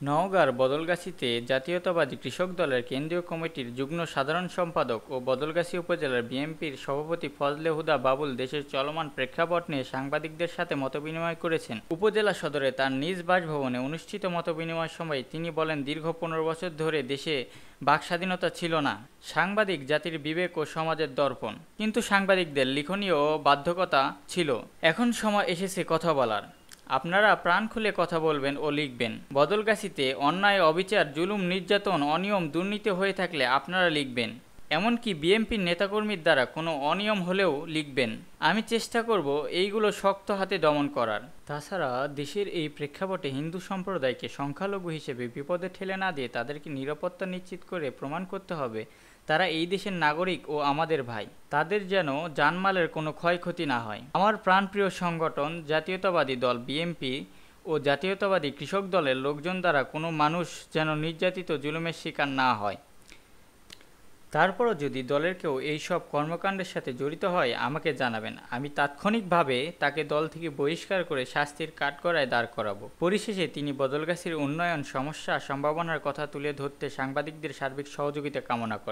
নওগাঁর বদলগাছীতে জাতীয়তাবাদী কৃষক দলের কেন্দ্রীয় কমিটির যুগ্ম সাধারণ সম্পাদক ও বদলগাছী উপজেলার বিএনপির সভাপতি ফজলে হুদা বাবুল দেশের চলমান প্রেক্ষাপট নিয়ে সাংবাদিকদের সাথে মতবিনিময় করেছেন। উপজেলা সদরে তার নিজ বাসভবনে অনুষ্ঠিত মতবিনিময় সময় তিনি বলেন, দীর্ঘ 15 বছর ধরে দেশে বাকস্বাধীনতা ছিল না। সাংবাদিক জাতির বিবেক ও সমাজের দর্পণ, কিন্তু সাংবাদিকদের লিখনীয় বাধ্যকতা ছিল। এখন সময় এসেছে কথা বলার। আপনারা প্রাণ খুলে কথা বলবেন ও লিখবেন। বদলগাছীতে অন্যায়, অবিচার, জুলুম, নির্যাতন, অনিয়ম, দুর্নীতি হয়ে থাকলে আপনারা লিখবেন। এমনকি বিএনপির নেতাকর্মীর দ্বারা কোনো অনিয়ম হলেও লিখবেন। আমি চেষ্টা করব এইগুলো শক্ত হাতে দমন করার। তাছাড়া দেশের এই প্রেক্ষাপটে হিন্দু সম্প্রদায়কে সংখ্যালঘু হিসেবে বিপদে ঠেলে না দিয়ে তাদেরকে নিরাপত্তা নিশ্চিত করে প্রমাণ করতে হবে তারা এই দেশের নাগরিক ও আমাদের ভাই। তাদের যেন জানমালের কোনো ক্ষয়ক্ষতি না হয়। আমার প্রাণপ্রিয় সংগঠন জাতীয়তাবাদী দল বিএনপি ও জাতীয়তাবাদী কৃষক দলের লোকজন দ্বারা কোনো মানুষ যেন নির্যাতিত, জুলুমের শিকার না হয়। তারপরও যদি দলের কেউ এই সব কর্মকাণ্ডের সাথে জড়িত হয় আমাকে জানাবেন। আমি তাৎক্ষণিকভাবে তাকে দল থেকে বহিষ্কার করে শাস্তির কাঠগড়ায় দাঁড় করাবো। পরিশেষে তিনি বদলগাছীর উন্নয়ন, সমস্যা, সম্ভাবনার কথা তুলে ধরতে সাংবাদিকদের সার্বিক সহযোগিতা কামনা করেন।